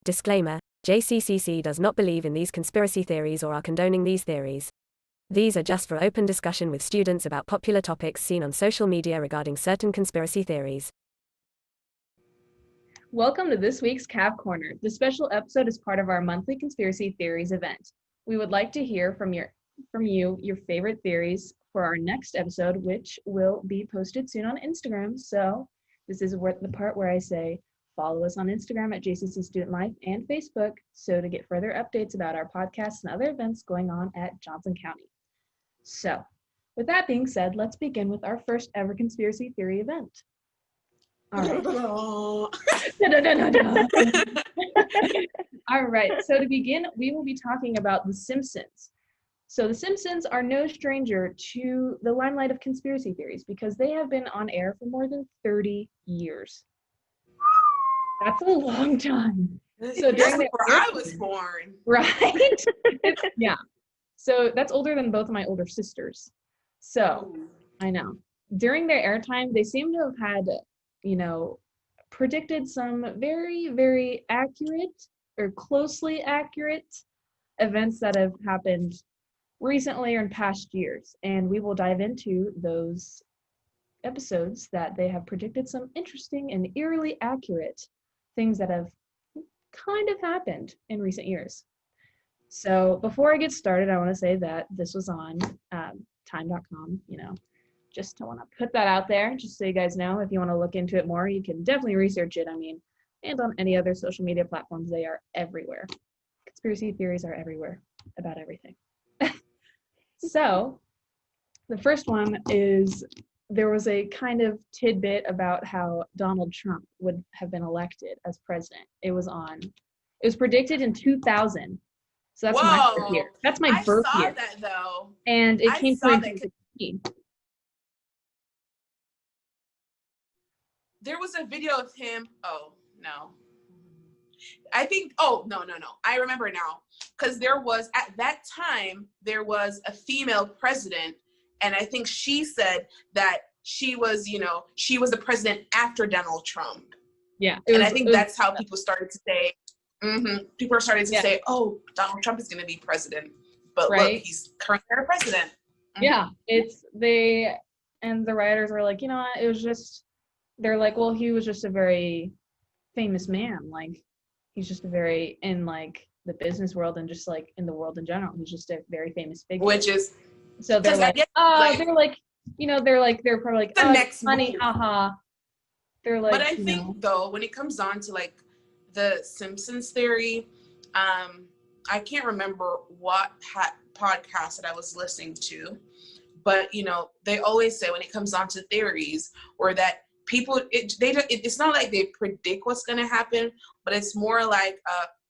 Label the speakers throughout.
Speaker 1: Disclaimer: JCCC does not believe in these conspiracy theories or are condoning these theories. These are just for open discussion with students about popular topics seen on social media regarding certain conspiracy theories.
Speaker 2: Welcome to this week's Cav Corner. This special episode is part of our monthly conspiracy theories event. We would like to hear from you your favorite theories for our next episode, which will be posted soon on Instagram. So this is the part where I say, follow us on Instagram at JCC Student Life and Facebook, so to get further updates about our podcasts and other events going on at Johnson County. So, with that being said, let's begin with our first ever conspiracy theory event. All right. No. All right, so to begin, we will be talking about The Simpsons. So The Simpsons are no stranger to the limelight of conspiracy theories because they have been on air for more than 30 years. That's a long time.
Speaker 3: So that's before I was born.
Speaker 2: Right? Yeah. So that's older than both of my older sisters. So, I know. During their airtime, they seem to have had, predicted some very, very accurate or closely accurate events that have happened recently or in past years. And we will dive into those episodes that they have predicted some interesting and eerily accurate things that have kind of happened in recent years. So before I get started, I want to say that this was on time.com, just want to put that out there, just so you guys know. If you want to look into it more, you can definitely research it. And on any other social media platforms, they are everywhere. Conspiracy theories are everywhere about everything. So the first one is, there was a kind of tidbit about how Donald Trump would have been elected as president. It was predicted in 2000. So that's my birth year. That's my birth year.
Speaker 3: I saw that though.
Speaker 2: And it came through in 2016.
Speaker 3: There was a video of him. Oh, no. I think, no. I remember now. Because at that time, there was a female president. And I think she said that she was the president after Donald Trump.
Speaker 2: Yeah.
Speaker 3: I think that's how people started to say, people are starting to say, oh, Donald Trump is going to be president. But right. Look, he's currently our president.
Speaker 2: Yeah. And the writers were like, it was just, they're like, well, he was just a very famous man. Like, he's just in the business world and just in the world in general. He's just a very famous figure.
Speaker 3: Which is,
Speaker 2: so they're like, they're probably like,
Speaker 3: the next
Speaker 2: funny, haha. They're like,
Speaker 3: but I think though, when it comes down to the Simpsons theory, I can't remember what podcast that I was listening to, but they always say when it comes down to theories, or that people, it's not like they predict what's going to happen, but it's more like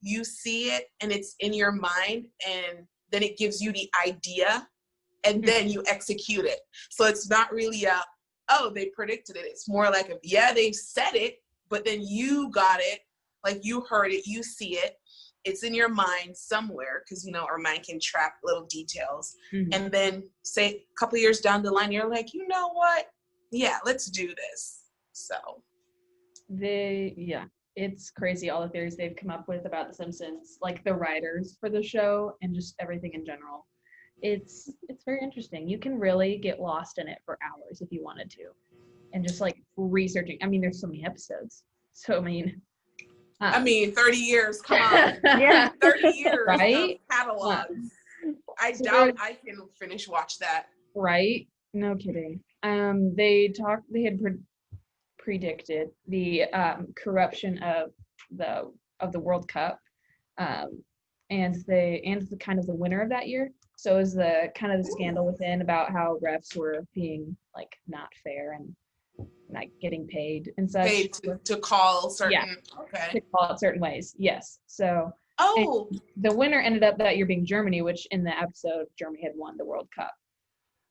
Speaker 3: you see it and it's in your mind, and then it gives you the idea, and then you execute it. So it's not really they predicted it. It's more like they said it, but then you got it, you heard it, you see it. It's in your mind somewhere, because our mind can trap little details. And then say a couple years down the line, you're like, you know what? Yeah, let's do this. So
Speaker 2: it's crazy, all the theories they've come up with about The Simpsons, the writers for the show and just everything in general. It's very interesting. You can really get lost in it for hours if you wanted to, and just researching. There's so many episodes. So
Speaker 3: 30 years, come on.
Speaker 2: Yeah.
Speaker 3: 30 years
Speaker 2: right?
Speaker 3: Of catalogs. I doubt I can watch that.
Speaker 2: Right? No kidding. They had predicted the corruption of the World Cup, and the kind of the winner of that year. So is the kind of the scandal within about how refs were being not fair and not getting paid and such.
Speaker 3: Paid to call certain,
Speaker 2: to call it certain ways. Yes. So
Speaker 3: the
Speaker 2: winner ended up that year being Germany, which in the episode Germany had won the World Cup.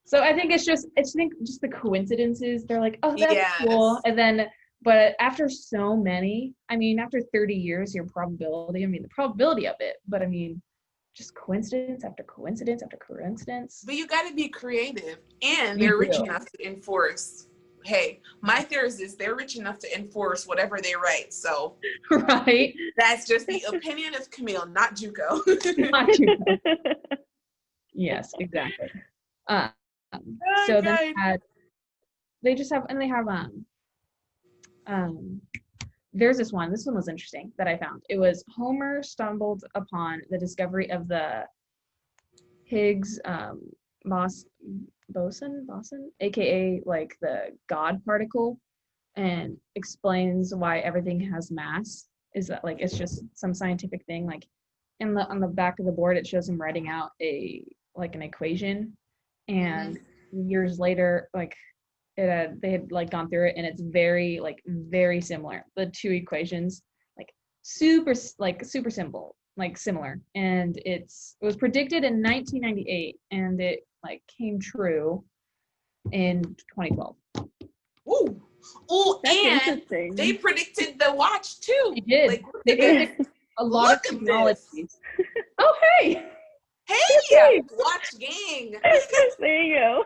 Speaker 2: So I think it's just the coincidences. They're like, oh, that's cool. And then, but after so many, after 30 years, the probability of it, but just coincidence after coincidence after coincidence.
Speaker 3: But you got to be creative, and they're rich enough to enforce hey, my theorist is they're rich enough to enforce whatever they write. So
Speaker 2: Right.
Speaker 3: that's just the opinion of Camille, not Juco.
Speaker 2: Not you. Yes, exactly. So then they have there's this one was interesting that I found. It was Homer stumbled upon the discovery of the Higgs boson, aka like the God particle, and explains why everything has mass. Is that like it's just some scientific thing? Like on the back of the board, it shows him writing out an equation, and years later, like they had like gone through it, and it's very similar. The two equations, like super simple, like similar, and it was predicted in 1998, and it like came true in 2012.
Speaker 3: Ooh. Oh, and they predicted the watch too.
Speaker 2: They did.
Speaker 3: Like,
Speaker 2: they predicted a lot of technologies. Oh, hey!
Speaker 3: Hey, watch gang.
Speaker 4: There you go.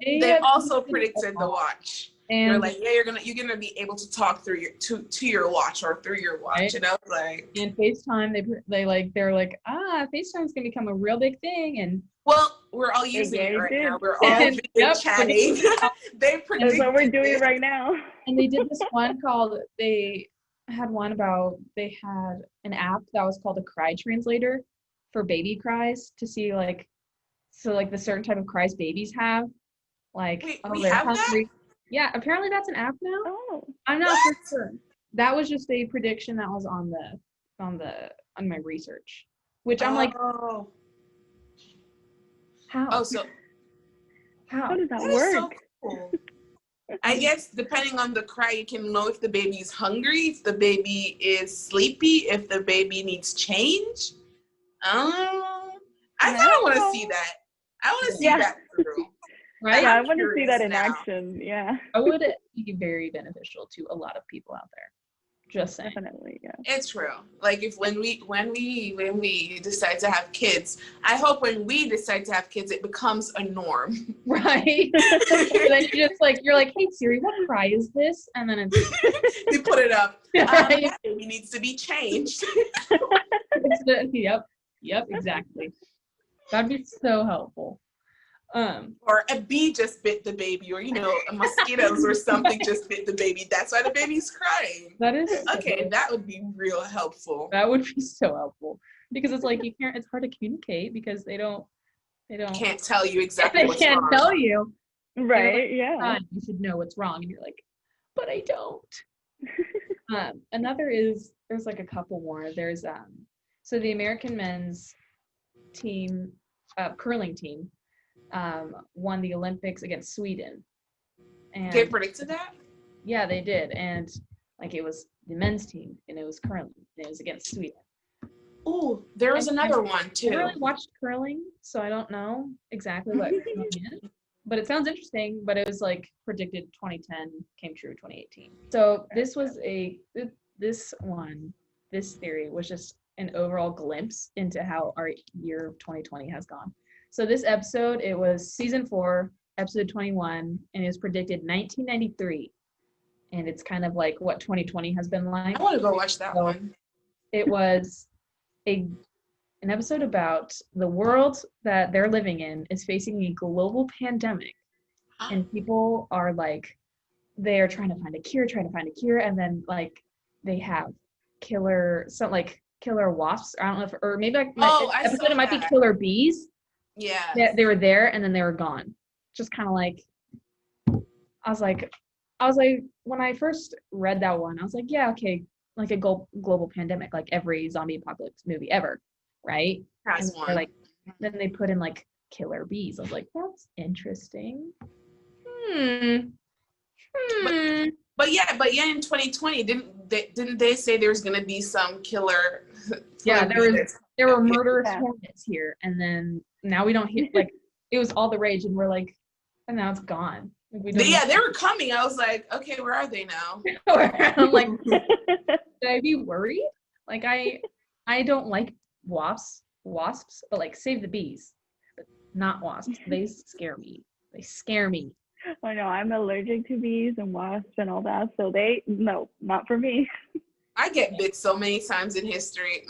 Speaker 3: They also predicted the watch.
Speaker 2: And
Speaker 3: they're like, yeah, you're gonna be able to talk through your to your watch or through your watch,
Speaker 2: right?
Speaker 3: and I was like,
Speaker 2: and FaceTime, they're like, FaceTime's gonna become a real big thing, and
Speaker 3: well, we're all using it right now. We're all
Speaker 2: and,
Speaker 3: video chatting. They predicted.
Speaker 4: That's what we're doing right now.
Speaker 2: And they did this one called. They had an app that was called a cry translator for baby cries to see the certain type of cries babies have. Like,
Speaker 3: wait,
Speaker 2: oh,
Speaker 3: we
Speaker 2: they're
Speaker 3: have
Speaker 2: hungry.
Speaker 3: that?
Speaker 2: Yeah, apparently that's an app now.
Speaker 4: Oh,
Speaker 2: I'm not for sure. That was just a prediction that was on my research, which I'm like,
Speaker 3: oh,
Speaker 2: how?
Speaker 3: oh, so
Speaker 4: how does that
Speaker 3: that
Speaker 4: work?
Speaker 3: is so cool. I guess depending on the cry, you can know if the baby's hungry, if the baby is sleepy, if the baby needs change. I kind of want to see that. I want to see that through.
Speaker 2: Right?
Speaker 4: Yeah, I want to see that in
Speaker 3: now.
Speaker 4: action. Yeah.
Speaker 2: It would be very beneficial to a lot of people out there. Just saying.
Speaker 4: Definitely, yeah.
Speaker 3: It's true. Like when we decide to have kids, I hope when we decide to have kids, it becomes a norm.
Speaker 2: Right. Then you're like, hey Siri, what cry is this? And then it's
Speaker 3: You put it up.
Speaker 2: Right.
Speaker 3: That baby needs to be changed.
Speaker 2: Yep, exactly. That'd be so helpful.
Speaker 3: Or a bee just bit the baby, or mosquitoes or something just bit the baby. That's why the baby's crying.
Speaker 2: That is
Speaker 3: okay. That would be real helpful.
Speaker 2: That would be so helpful, because it's like it's hard to communicate because they can't
Speaker 3: tell you exactly what's wrong.
Speaker 2: They can't tell you.
Speaker 4: Right, yeah.
Speaker 2: You should know what's wrong, and you're like, but I don't. Another is, there's like a couple more. There's so the American men's team, curling team, won the Olympics against Sweden. And
Speaker 3: they predicted that?
Speaker 2: Yeah, they did. And like, it was the men's team, and it was curling, and it was against Sweden.
Speaker 3: Oh, there was another one too.
Speaker 2: I really watched curling, so I don't know exactly what curling is, but it sounds interesting. But it was like predicted 2010, came true 2018. So this was this theory was just an overall glimpse into how our year of 2020 has gone. So this episode, it was season 4, episode 21, and it was predicted 1993. And it's kind of like what 2020 has been like.
Speaker 3: I want to go watch that one.
Speaker 2: It was an episode about the world that they're living in is facing a global pandemic. And people are like, they're trying to find a cure, and then like they have killer wasps. I don't know or maybe episode it might be killer bees. Yeah. They were there and then they were gone. Just kind of like, I was like, when I first read that one, I was like, yeah, okay, like a global pandemic, like every zombie apocalypse movie ever, right?
Speaker 3: Has one.
Speaker 2: Like, then they put in like killer bees. I was like, that's interesting.
Speaker 3: But yeah, in 2020, didn't they say there's gonna be some killer?
Speaker 2: Yeah, there were murderous hornets here, and then now we don't hear, like, it was all the rage, and we're like, and now it's gone. Like,
Speaker 3: they were coming. I was like, okay, where are they now?
Speaker 2: I'm like, should I be worried? Like, I don't like wasps, but like, save the bees, but not wasps. They scare me.
Speaker 4: I know I'm allergic to bees and wasps and all that, so no, not for me.
Speaker 3: I get bit so many times in history.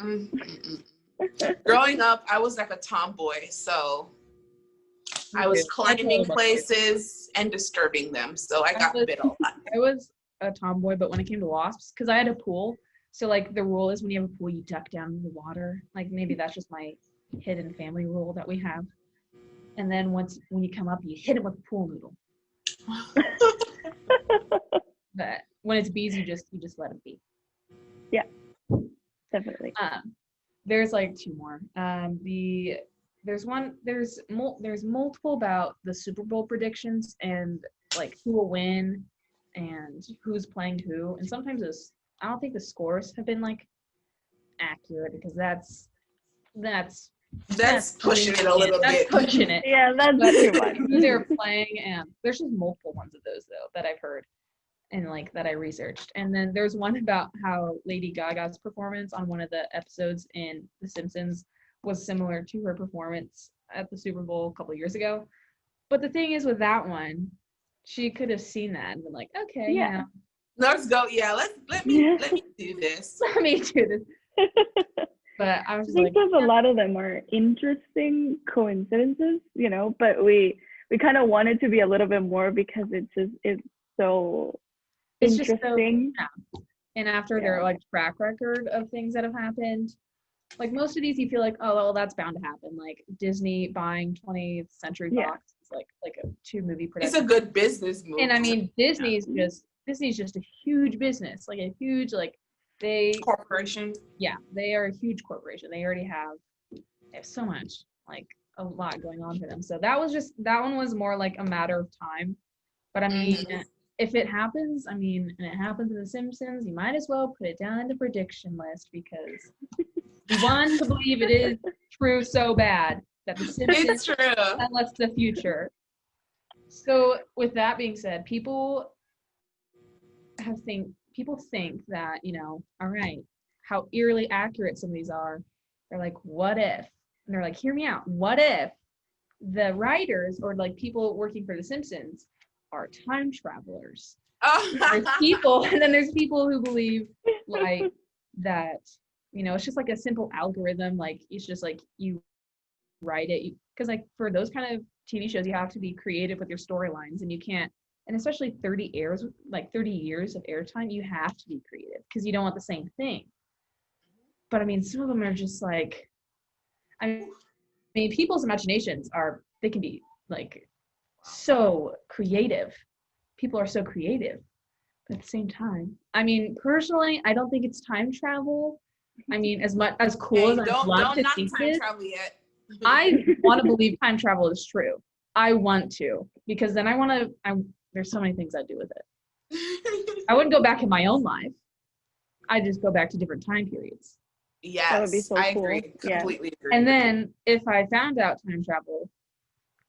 Speaker 3: Growing up, I was like a tomboy, so I was climbing places and disturbing them, so I got bit a lot.
Speaker 2: I was a tomboy, but when it came to wasps, because I had a pool, so like the rule is when you have a pool, you duck down in the water. Like maybe that's just my hidden family rule that we have. And then when you come up, you hit it with a pool noodle. But when it's bees, you just let them be.
Speaker 4: Yeah, definitely.
Speaker 2: There's like two more. There's multiple about the Super Bowl predictions and like who will win and who's playing who. And sometimes I don't think the scores have been like accurate because that's
Speaker 3: pushing it a little bit.
Speaker 2: Pushing it.
Speaker 4: Yeah, that's too much.
Speaker 2: Who they're playing, and there's just multiple ones of those though that I've heard and like that I researched. And then there's one about how Lady Gaga's performance on one of the episodes in The Simpsons was similar to her performance at the Super Bowl a couple years ago. But the thing is with that one, she could have seen that and been like, okay, yeah.
Speaker 3: Let's go. Yeah, let me do this.
Speaker 2: Let me do this. But I was just
Speaker 4: think there's a lot of them are interesting coincidences, but we kind of want it to be a little bit more because it's so interesting.
Speaker 2: And after their like track record of things that have happened, like most of these you feel like, oh well, that's bound to happen. Like Disney buying 20th Century Fox is like a 2-movie production.
Speaker 3: It's a good business move.
Speaker 2: And I mean Disney's just a huge business, like a huge
Speaker 3: corporation.
Speaker 2: Yeah, they are a huge corporation. They have so much, like a lot going on for them. So that one was more like a matter of time. But I mean, if it happens, and it happens in The Simpsons, you might as well put it down in the prediction list because we want to believe it is true so bad that The Simpsons tell us the future. So with that being said, people think that, all right, how eerily accurate some of these are. They're like, what if? And they're like, hear me out. What if the writers or like people working for The Simpsons are time travelers? There's people, and then there's people who believe like that, it's just like a simple algorithm. Like it's just like you write it because like for those kind of TV shows, you have to be creative with your storylines, and you can't. And especially 30 years of airtime, you have to be creative because you don't want the same thing. But I mean, some of them are just like, people's imaginations they can be like so creative. People are so creative. But at the same time, personally, I don't think it's time travel. As much as cool as I'd love to think it, I want to believe time travel is true. I want to, because then there's so many things I'd do with it. I wouldn't go back in my own life. I'd just go back to different time periods.
Speaker 3: Yes, that would be so cool. Agree. Completely agree.
Speaker 2: And then if I found out time travel,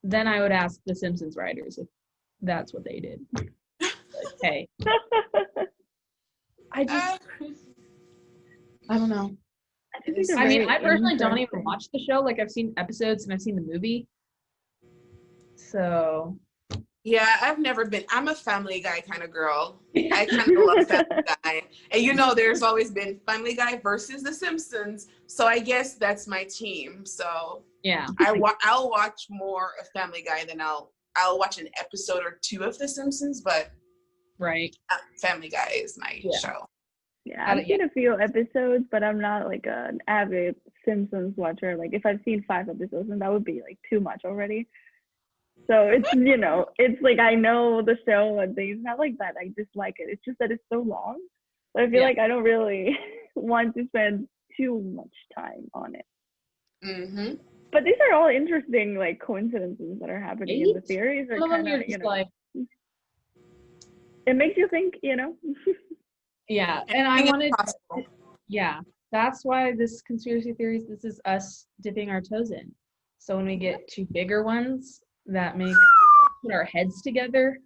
Speaker 2: then I would ask the Simpsons writers if that's what they did. Like, hey. I don't know. I personally don't even watch the show. Like I've seen episodes and I've seen the movie. So
Speaker 3: yeah, I'm a Family Guy kind of girl. I kind of love Family Guy. And there's always been Family Guy versus The Simpsons. So I guess that's my team. So
Speaker 2: yeah,
Speaker 3: I'll watch more of Family Guy than I'll watch an episode or two of The Simpsons, but Family Guy is my show.
Speaker 4: Yeah, I've seen a few episodes, but I'm not like an avid Simpsons watcher. Like if I've seen 5 episodes, then that would be like too much already. So it's, it's like I know the show and things, not like that. I just like it. It's just that it's so long. So I feel like I don't really want to spend too much time on it.
Speaker 3: Mm-hmm.
Speaker 4: But these are all interesting like coincidences that are happening in the series. Or kind of, it makes you think,
Speaker 2: Yeah, and I wanted. Yeah, that's why this conspiracy theories. This is us dipping our toes in. So when we get to bigger ones that put our heads together,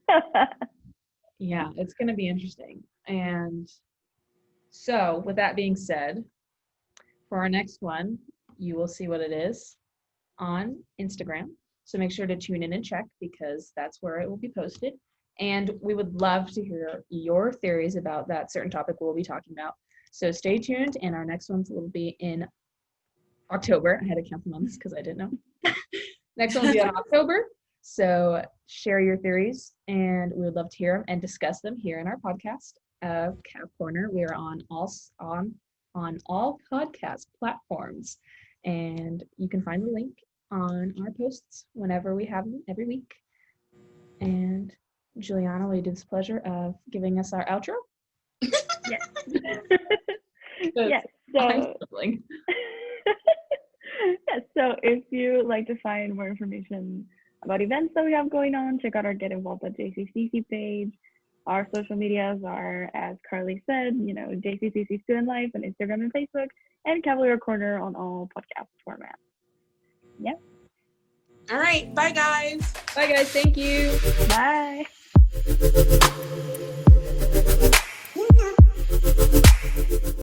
Speaker 2: yeah, it's going to be interesting. And so with that being said, for our next one, you will see what it is on Instagram. So make sure to tune in and check because that's where it will be posted. And we would love to hear your theories about that certain topic we'll be talking about. So stay tuned, and our next ones will be in October. I had to count the months because I didn't know. Next one will be in October. So share your theories, and we would love to hear them and discuss them here in our podcast of Cav Corner. We are on all podcast platforms, and you can find the link on our posts whenever we have them every week. And Juliana, will you do this pleasure of giving us our outro?
Speaker 4: Yes.
Speaker 2: Yes.
Speaker 4: So, yes, so if you like to find more information about events that we have going on, check out our Get Involved at JCCC page. Our social medias are, as Carly said, JCCC Student Life on Instagram and Facebook, and Cavalier Corner on all podcast formats. Yep.
Speaker 3: All right. Bye, guys.
Speaker 2: Bye, guys. Thank you.
Speaker 4: Bye.